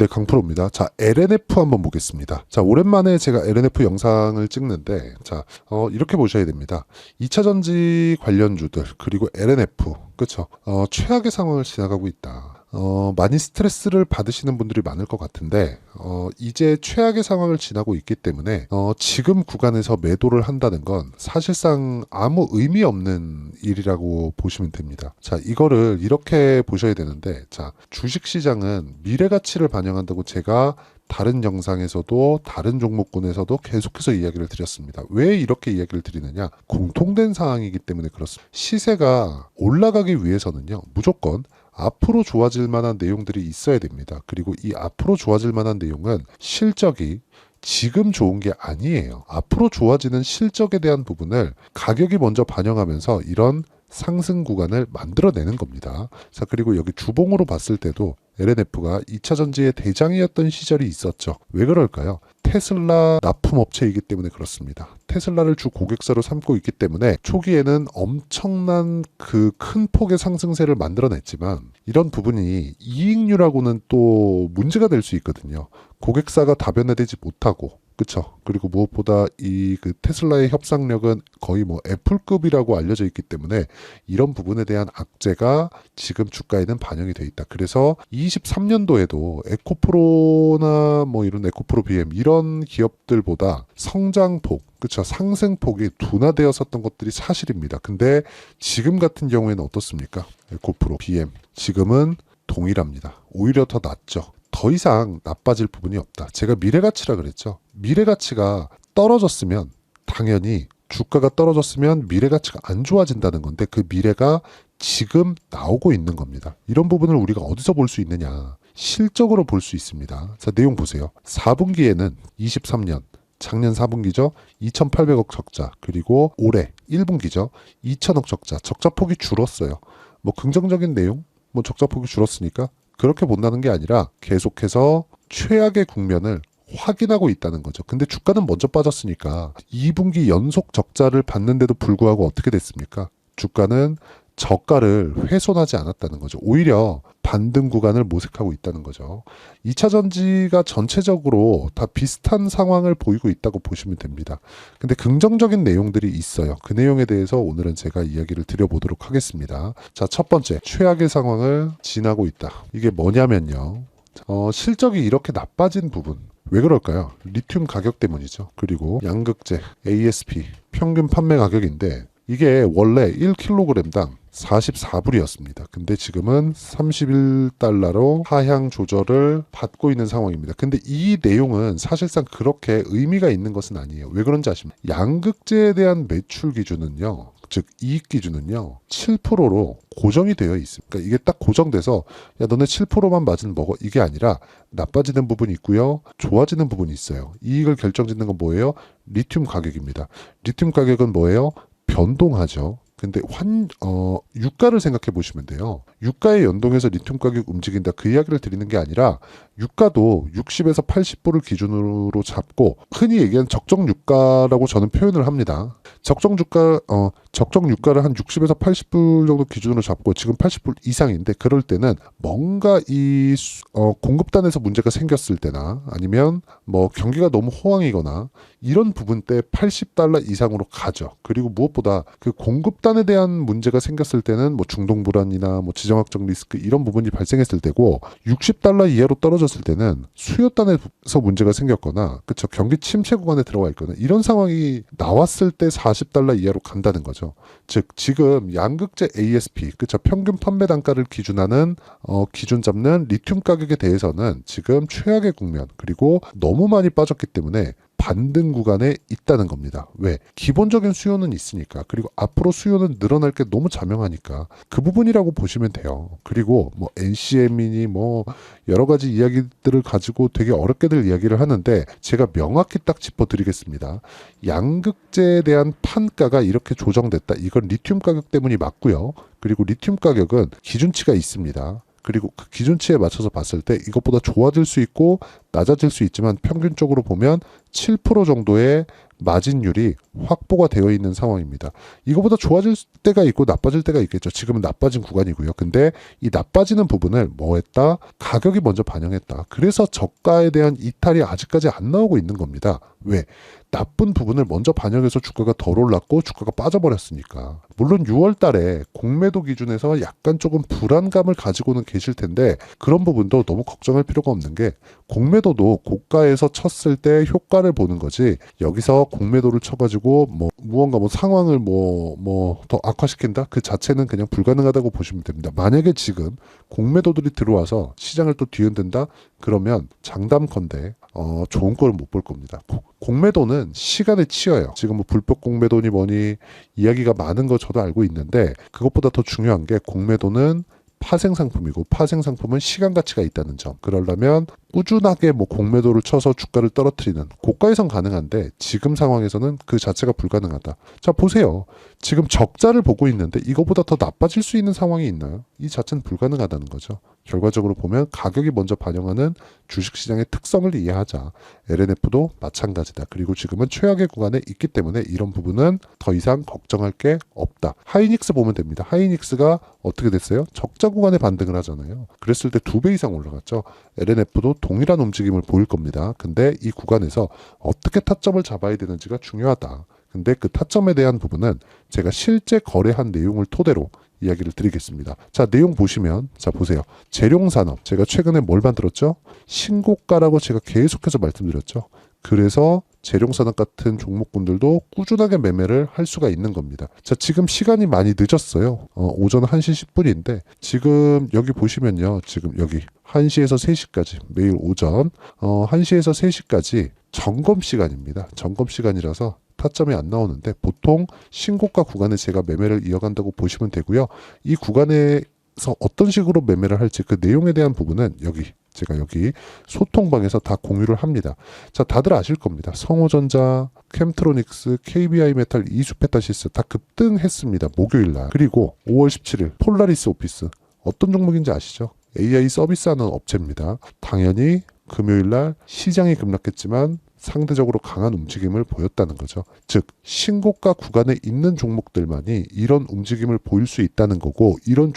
네, 강프로입니다. 자, LNF 한번 보겠습니다. 자, 오랜만에 제가 LNF 영상을 찍는데, 자, 이렇게 보셔야 됩니다. 2차전지 관련주들, 그리고 LNF, 그쵸? 최악의 상황을 지나가고 있다. 많이 스트레스를 받으시는 분들이 많을 것 같은데, 이제 최악의 상황을 지나고 있기 때문에, 지금 구간에서 매도를 한다는 건 사실상 아무 의미 없는 일이라고 보시면 됩니다. 자, 이거를 이렇게 보셔야 되는데, 자, 주식시장은 미래가치를 반영한다고 제가 다른 영상에서도 다른 종목군에서도 계속해서 이야기를 드렸습니다. 왜 이렇게 이야기를 드리느냐? 공통된 사항이기 때문에 그렇습니다. 시세가 올라가기 위해서는요, 무조건 앞으로 좋아질 만한 내용들이 있어야 됩니다. 그리고 이 앞으로 좋아질 만한 내용은 실적이 지금 좋은 게 아니에요. 앞으로 좋아지는 실적에 대한 부분을 가격이 먼저 반영하면서 이런 상승 구간을 만들어내는 겁니다. 자, 그리고 여기 주봉으로 봤을 때도 LNF가 2차전지의 대장이었던 시절이 있었죠. 왜 그럴까요? 테슬라 납품업체이기 때문에 그렇습니다. 테슬라를 주 고객사로 삼고 있기 때문에 초기에는 엄청난 그 큰 폭의 상승세를 만들어냈지만 이런 부분이 이익률하고는 또 문제가 될 수 있거든요. 고객사가 다변화되지 못하고, 그쵸? 그리고 무엇보다 이 그 테슬라의 협상력은 거의 뭐 애플급이라고 알려져 있기 때문에 이런 부분에 대한 악재가 지금 주가에는 반영이 돼 있다. 그래서 23년도에도 에코프로나 뭐 이런 에코프로 BM 이런 기업들보다 성장폭, 그쵸? 상승폭이 둔화되었었던 것들이 사실입니다. 근데 지금 같은 경우에는 어떻습니까? 에코프로 BM 지금은 동일합니다. 오히려 더 낫죠. 더 이상 나빠질 부분이 없다. 제가 미래가치라 그랬죠. 미래가치가 떨어졌으면 당연히 주가가 떨어졌으면 미래가치가 안 좋아진다는 건데 그 미래가 지금 나오고 있는 겁니다. 이런 부분을 우리가 어디서 볼 수 있느냐? 실적으로 볼 수 있습니다. 자, 내용 보세요. 4분기에는 23년 작년 4분기죠. 2,800억 적자. 그리고 올해 1분기죠. 2,000억 적자. 적자폭이 줄었어요. 뭐 긍정적인 내용? 뭐 적자폭이 줄었으니까 그렇게 본다는 게 아니라 계속해서 최악의 국면을 확인하고 있다는 거죠. 근데 주가는 먼저 빠졌으니까 2분기 연속 적자를 받는데도 불구하고 어떻게 됐습니까? 주가는 저가를 훼손하지 않았다는 거죠. 오히려 반등 구간을 모색하고 있다는 거죠. 2차전지가 전체적으로 다 비슷한 상황을 보이고 있다고 보시면 됩니다. 근데 긍정적인 내용들이 있어요. 그 내용에 대해서 오늘은 제가 이야기를 드려보도록 하겠습니다. 자, 첫 번째, 최악의 상황을 지나고 있다. 이게 뭐냐면요. 실적이 이렇게 나빠진 부분. 왜 그럴까요? 리튬 가격 때문이죠. 그리고 양극재, ASP, 평균 판매 가격인데 이게 원래 1kg당 44불이었습니다. 근데 지금은 31달러로 하향 조절을 받고 있는 상황입니다. 근데 이 내용은 사실상 그렇게 의미가 있는 것은 아니에요. 왜 그런지 아십니까? 양극재에 대한 매출 기준은요, 즉 이익 기준은요 7%로 고정이 되어 있습니다. 그러니까 이게 딱 고정돼서 야 너네 7%만 맞으면 먹어, 이게 아니라 나빠지는 부분이 있고요, 좋아지는 부분이 있어요. 이익을 결정짓는 건 뭐예요? 리튬 가격입니다. 리튬 가격은 뭐예요? 변동하죠. 근데 유가를 생각해 보시면 돼요. 유가에 연동해서 리튬 가격 움직인다, 그 이야기를 드리는 게 아니라 유가도 60에서 80불을 기준으로 잡고 흔히 얘기하는 적정 유가라고 저는 표현을 합니다. 적정 유가를 한 60에서 80불 정도 기준으로 잡고 지금 80불 이상인데 그럴 때는 뭔가 이 공급단에서 문제가 생겼을 때나 아니면 뭐 경기가 너무 호황이거나 이런 부분 때 80달러 이상으로 가죠. 그리고 무엇보다 그 공급단에 대한 문제가 생겼을 때는 뭐 중동 불안이나 뭐 지정학적 리스크 이런 부분이 발생했을 때고 60달러 이하로 떨어졌을 때는 수요단에서 문제가 생겼거나 그쵸, 경기 침체 구간에 들어가 있거나 이런 상황이 나왔을 때 40달러 이하로 간다는 거죠. 즉 지금 양극재 ASP, 그쵸, 평균 판매 단가를 기준 잡는 리튬 가격에 대해서는 지금 최악의 국면, 그리고 너무 많이 빠졌기 때문에 반등 구간에 있다는 겁니다. 왜? 기본적인 수요는 있으니까. 그리고 앞으로 수요는 늘어날 게 너무 자명하니까 그 부분이라고 보시면 돼요. 그리고 뭐 NCM이니 뭐 여러 가지 이야기들을 가지고 되게 어렵게들 이야기를 하는데 제가 명확히 딱 짚어드리겠습니다. 양극재에 대한 판가가 이렇게 조정됐다. 이건 리튬 가격 때문이 맞고요. 그리고 리튬 가격은 기준치가 있습니다. 그리고 그 기준치에 맞춰서 봤을 때 이것보다 좋아질 수 있고 낮아질 수 있지만 평균적으로 보면 7% 정도의 마진율이 확보가 되어 있는 상황입니다. 이거보다 좋아질 때가 있고 나빠질 때가 있겠죠. 지금은 나빠진 구간이고요. 근데 이 나빠지는 부분을 뭐 했다? 가격이 먼저 반영했다. 그래서 저가에 대한 이탈이 아직까지 안 나오고 있는 겁니다. 왜? 나쁜 부분을 먼저 반영해서 주가가 덜 올랐고 주가가 빠져버렸으니까. 물론 6월 달에 공매도 기준에서 약간 조금 불안감을 가지고는 계실 텐데 그런 부분도 너무 걱정할 필요가 없는 게 공매도도 고가에서 쳤을 때 효과를 보는 거지 여기서 공매도를 쳐가지고 뭐 무언가 뭐 상황을 뭐 더 악화시킨다? 그 자체는 그냥 불가능하다고 보시면 됩니다. 만약에 지금 공매도들이 들어와서 시장을 또 뒤흔든다? 그러면 장담컨대 좋은 꼴은 못 볼 겁니다. 공매도는 시간에 치여요. 지금 뭐 불법 공매도니 뭐니 이야기가 많은 거 저도 알고 있는데 그것보다 더 중요한 게 공매도는 파생 상품이고 파생 상품은 시간 가치가 있다는 점. 그러려면 꾸준하게 뭐 공매도를 쳐서 주가를 떨어뜨리는 고가에선 가능한데 지금 상황에서는 그 자체가 불가능하다. 자 보세요. 지금 적자를 보고 있는데 이거보다 더 나빠질 수 있는 상황이 있나요? 이 자체는 불가능하다는 거죠. 결과적으로 보면 가격이 먼저 반영하는 주식시장의 특성을 이해하자. LNF도 마찬가지다. 그리고 지금은 최악의 구간에 있기 때문에 이런 부분은 더 이상 걱정할 게 없다. 하이닉스 보면 됩니다. 하이닉스가 어떻게 됐어요? 적자 구간에 반등을 하잖아요. 그랬을 때 2배 이상 올라갔죠. LNF도 동일한 움직임을 보일 겁니다. 근데 이 구간에서 어떻게 타점을 잡아야 되는지가 중요하다. 근데 그 타점에 대한 부분은 제가 실제 거래한 내용을 토대로 이야기를 드리겠습니다. 자, 내용 보시면, 자, 보세요. 재룡산업. 제가 최근에 뭘 만들었죠? 신고가라고 제가 계속해서 말씀드렸죠. 그래서 재룡산업 같은 종목군들도 꾸준하게 매매를 할 수가 있는 겁니다. 자, 지금 시간이 많이 늦었어요. 오전 1시 10분인데, 지금 여기 보시면요. 지금 여기 1시에서 3시까지, 매일 오전, 1시에서 3시까지 점검 시간입니다. 점검 시간이라서 타점이 안 나오는데 보통 신고가 구간에 제가 매매를 이어간다고 보시면 되고요. 이 구간에서 어떤 식으로 매매를 할지 그 내용에 대한 부분은 제가 여기 소통방에서 다 공유를 합니다. 자, 다들 아실 겁니다. 성호전자, 캠트로닉스, KBI메탈, 이수페타시스 다 급등했습니다. 목요일 날. 그리고 5월 17일 폴라리스 오피스 어떤 종목인지 아시죠? AI 서비스하는 업체입니다. 당연히 금요일 날 시장이 급락했지만 상대적으로 강한 움직임을 보였다는 거죠. 즉 신고가 구간에 있는 종목들만이 이런 움직임을 보일 수 있다는 거고 이런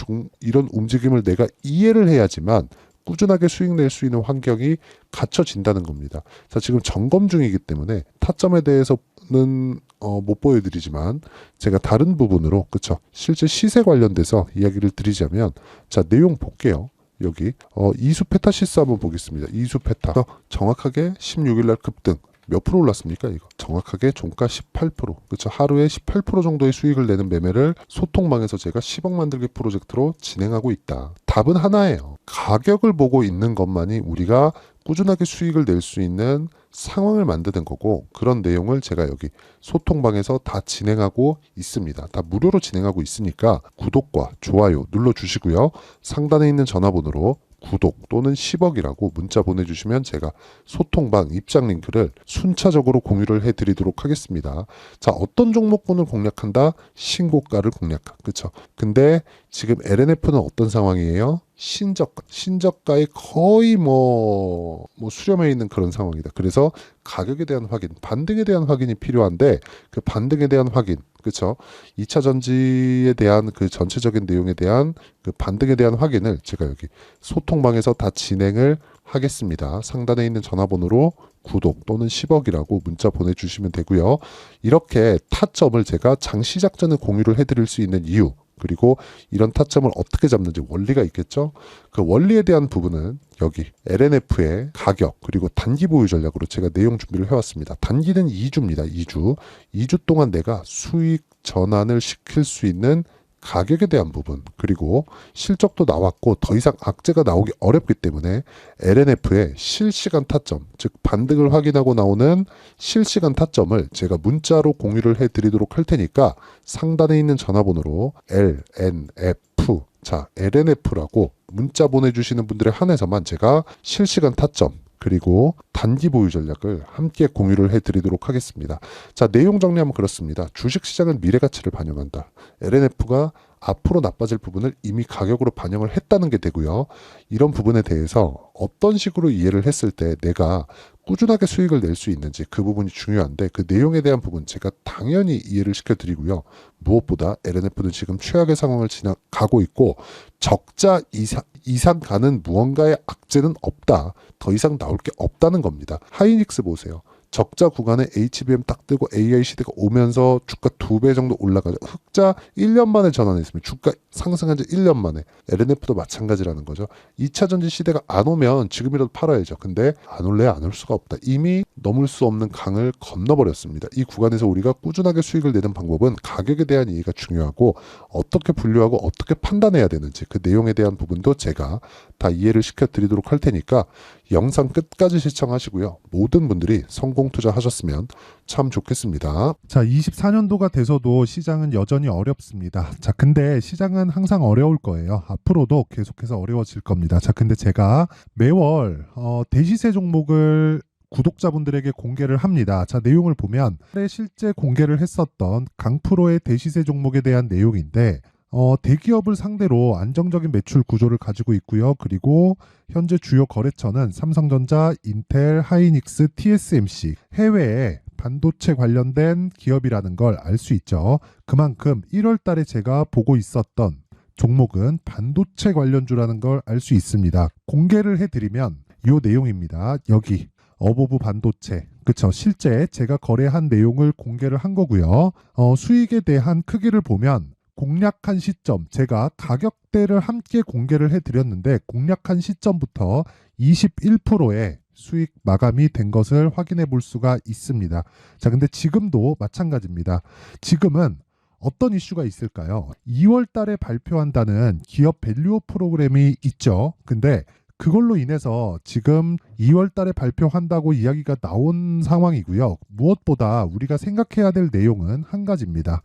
움직임을 내가 이해를 해야지만 꾸준하게 수익 낼 수 있는 환경이 갖춰진다는 겁니다. 자, 지금 점검 중이기 때문에 타점에 대해서는 못 보여드리지만 제가 다른 부분으로 그쵸 실제 시세 관련돼서 이야기를 드리자면 자 내용 볼게요. 여기 이수페타시스 한번 보겠습니다. 이수페타 정확하게 16일 날 급등 몇 프로 올랐습니까? 이거 정확하게 종가 18%. 그렇죠. 하루에 18% 정도의 수익을 내는 매매를 소통망에서 제가 10억 만들기 프로젝트로 진행하고 있다. 답은 하나예요. 가격을 보고 있는 것만이 우리가 꾸준하게 수익을 낼 수 있는 상황을 만드는 거고 그런 내용을 제가 여기 소통방에서 다 진행하고 있습니다. 다 무료로 진행하고 있으니까 구독과 좋아요 눌러주시고요. 상단에 있는 전화번호로 구독 또는 10억이라고 문자 보내주시면 제가 소통방 입장 링크를 순차적으로 공유를 해드리도록 하겠습니다. 자, 어떤 종목군을 공략한다? 신고가를 공략한다. 그쵸? 근데 지금 LNF는 어떤 상황이에요? 신저가에 거의 수렴해 있는 그런 상황이다. 그래서 가격에 대한 확인, 반등에 대한 확인이 필요한데 그 반등에 대한 확인, 그렇죠? 2차 전지에 대한 그 전체적인 내용에 대한 그 반등에 대한 확인을 제가 여기 소통방에서 다 진행을 하겠습니다. 상단에 있는 전화번호로 구독 또는 10억이라고 문자 보내주시면 되고요. 이렇게 타점을 제가 장 시작 전에 공유를 해드릴 수 있는 이유 그리고 이런 타점을 어떻게 잡는지 원리가 있겠죠. 그 원리에 대한 부분은 여기 LNF의 가격 그리고 단기 보유 전략으로 제가 내용 준비를 해왔습니다. 단기는 2주입니다. 2주 동안 내가 수익 전환을 시킬 수 있는 가격에 대한 부분 그리고 실적도 나왔고 더 이상 악재가 나오기 어렵기 때문에 LNF의 실시간 타점 즉 반등을 확인하고 나오는 실시간 타점을 제가 문자로 공유를 해드리도록 할 테니까 상단에 있는 전화번호로 LNF 자 LNF라고 문자 보내주시는 분들에 한해서만 제가 실시간 타점 그리고 단기 보유 전략을 함께 공유를 해드리도록 하겠습니다. 자, 내용 정리하면 그렇습니다. 주식시장은 미래가치를 반영한다. LNF가 앞으로 나빠질 부분을 이미 가격으로 반영을 했다는 게 되고요. 이런 부분에 대해서 어떤 식으로 이해를 했을 때 내가 꾸준하게 수익을 낼 수 있는지 그 부분이 중요한데 그 내용에 대한 부분 제가 당연히 이해를 시켜드리고요. 무엇보다 LNF는 지금 최악의 상황을 지나가고 있고 적자 이상 가는 무언가의 악재는 없다. 더 이상 나올 게 없다는 겁니다. 하이닉스 보세요. 적자 구간에 HBM 딱 뜨고 AI 시대가 오면서 주가 2배 정도 올라가죠. 흑자 1년 만에 전환했습니다. 주가 상승한 지 1년 만에. LNF도 마찬가지라는 거죠. 2차 전지 시대가 안 오면 지금이라도 팔아야죠. 근데 안 올래 안 올 수가 없다. 이미 넘을 수 없는 강을 건너버렸습니다. 이 구간에서 우리가 꾸준하게 수익을 내는 방법은 가격에 대한 이해가 중요하고 어떻게 분류하고 어떻게 판단해야 되는지 그 내용에 대한 부분도 제가 다 이해를 시켜드리도록 할 테니까 영상 끝까지 시청하시고요. 모든 분들이 성공 투자하셨으면 참 좋겠습니다. 자, 24년도가 돼서도 시장은 여전히 어렵습니다. 자, 근데 시장은 항상 어려울 거예요. 앞으로도 계속해서 어려워질 겁니다. 자, 근데 제가 매월 대시세 종목을 구독자분들에게 공개를 합니다. 자, 내용을 보면 실제 공개를 했었던 강프로의 대시세 종목에 대한 내용인데 대기업을 상대로 안정적인 매출 구조를 가지고 있고요. 그리고 현재 주요 거래처는 삼성전자, 인텔, 하이닉스, TSMC, 해외에 반도체 관련된 기업이라는 걸 알 수 있죠. 그만큼 1월 달에 제가 보고 있었던 종목은 반도체 관련주라는 걸 알 수 있습니다. 공개를 해드리면 이 내용입니다. 여기 어보브 반도체, 그쵸? 실제 제가 거래한 내용을 공개를 한 거고요. 수익에 대한 크기를 보면 공략한 시점, 제가 가격대를 함께 공개를 해드렸는데 공략한 시점부터 21%의 수익 마감이 된 것을 확인해 볼 수가 있습니다. 자, 근데 지금도 마찬가지입니다. 지금은 어떤 이슈가 있을까요? 2월 달에 발표한다는 기업 밸류업 프로그램이 있죠. 근데 그걸로 인해서 지금 2월 달에 발표한다고 이야기가 나온 상황이고요. 무엇보다 우리가 생각해야 될 내용은 한 가지입니다.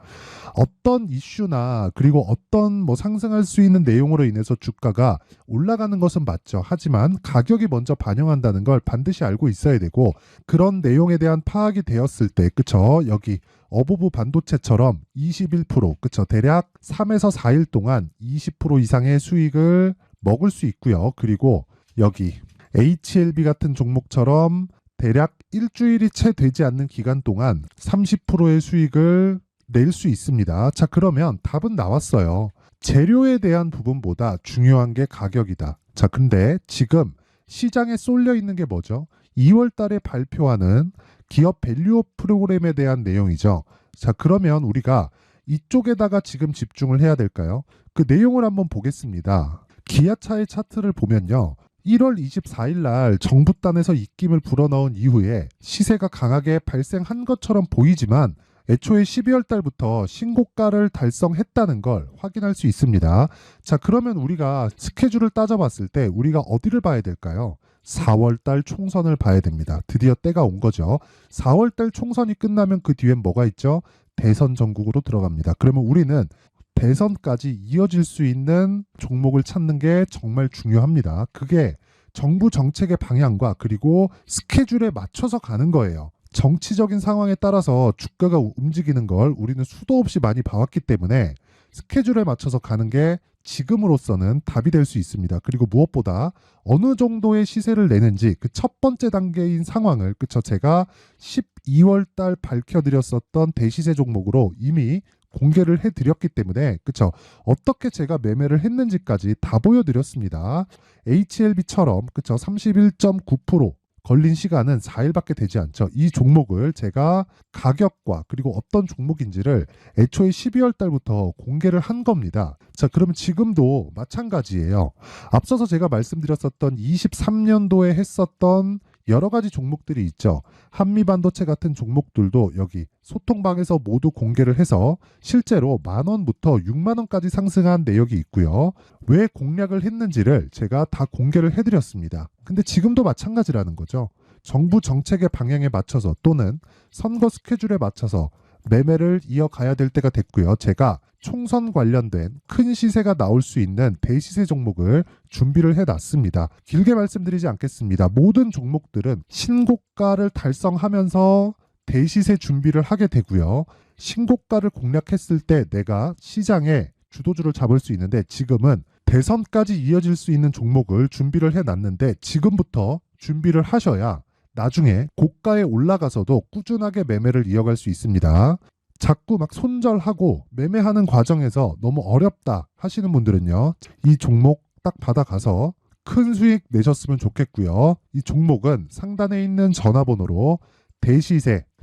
어떤 이슈나 그리고 어떤 상승할 수 있는 내용으로 인해서 주가가 올라가는 것은 맞죠. 하지만 가격이 먼저 반영한다는 걸 반드시 알고 있어야 되고 그런 내용에 대한 파악이 되었을 때, 그쵸? 여기 어보브 반도체처럼 21%, 그쵸? 대략 3에서 4일 동안 20% 이상의 수익을 먹을 수 있고요. 그리고 여기 HLB 같은 종목처럼 대략 일주일이 채 되지 않는 기간 동안 30%의 수익을 낼 수 있습니다. 자, 그러면 답은 나왔어요. 재료에 대한 부분보다 중요한 게 가격이다. 자, 근데 지금 시장에 쏠려 있는 게 뭐죠? 2월 달에 발표하는 기업 밸류업 프로그램에 대한 내용이죠. 자, 그러면 우리가 이쪽에다가 지금 집중을 해야 될까요? 그 내용을 한번 보겠습니다. 기아차의 차트를 보면요. 1월 24일 날 정부단에서 입김을 불어넣은 이후에 시세가 강하게 발생한 것처럼 보이지만 애초에 12월 달부터 신고가를 달성했다는 걸 확인할 수 있습니다. 자, 그러면 우리가 스케줄을 따져봤을 때 우리가 어디를 봐야 될까요? 4월 달 총선을 봐야 됩니다. 드디어 때가 온 거죠. 4월 달 총선이 끝나면 그 뒤엔 뭐가 있죠? 대선 전국으로 들어갑니다. 그러면 우리는 대선까지 이어질 수 있는 종목을 찾는 게 정말 중요합니다. 그게 정부 정책의 방향과 그리고 스케줄에 맞춰서 가는 거예요. 정치적인 상황에 따라서 주가가 움직이는 걸 우리는 수도 없이 많이 봐왔기 때문에 스케줄에 맞춰서 가는 게 지금으로서는 답이 될 수 있습니다. 그리고 무엇보다 어느 정도의 시세를 내는지 그 첫 번째 단계인 상황을, 그쵸? 제가 12월 달 밝혀드렸었던 대시세 종목으로 이미 공개를 해드렸기 때문에, 그쵸? 어떻게 제가 매매를 했는지까지 다 보여드렸습니다. HLB처럼, 그쵸? 31.9% 걸린 시간은 4일밖에 되지 않죠. 이 종목을 제가 가격과 그리고 어떤 종목인지를 애초에 12월 달부터 공개를 한 겁니다. 자, 그러면 지금도 마찬가지예요. 앞서서 제가 말씀드렸었던 23년도에 했었던 여러 가지 종목들이 있죠. 한미반도체 같은 종목들도 여기 소통방에서 모두 공개를 해서 실제로 10,000원부터 60,000원까지 상승한 내역이 있고요. 왜 공략을 했는지를 제가 다 공개를 해드렸습니다. 근데 지금도 마찬가지라는 거죠. 정부 정책의 방향에 맞춰서 또는 선거 스케줄에 맞춰서 매매를 이어가야 될 때가 됐고요. 제가 총선 관련된 큰 시세가 나올 수 있는 대시세 종목을 준비를 해놨습니다. 길게 말씀드리지 않겠습니다. 모든 종목들은 신고가를 달성하면서 대시세 준비를 하게 되고요. 신고가를 공략했을 때 내가 시장에 주도주를 잡을 수 있는데 지금은 대선까지 이어질 수 있는 종목을 준비를 해놨는데 지금부터 준비를 하셔야 나중에 고가에 올라가서도 꾸준하게 매매를 이어갈 수 있습니다. 자꾸 막 손절하고 매매하는 과정에서 너무 어렵다 하시는 분들은요. 이 종목 딱 받아가서 큰 수익 내셨으면 좋겠고요. 이 종목은 상단에 있는 전화번호로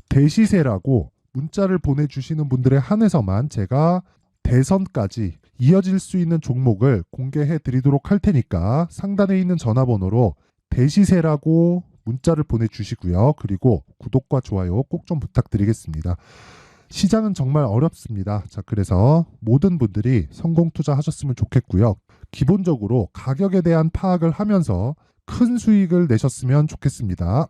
대시세라고 문자를 보내주시는 분들에 한해서만 제가 대선까지 이어질 수 있는 종목을 공개해 드리도록 할 테니까 상단에 있는 전화번호로 대시세라고 문자를 보내주시고요. 그리고 구독과 좋아요 꼭 좀 부탁드리겠습니다. 시장은 정말 어렵습니다. 자, 그래서 모든 분들이 성공 투자하셨으면 좋겠고요. 기본적으로 가격에 대한 파악을 하면서 큰 수익을 내셨으면 좋겠습니다.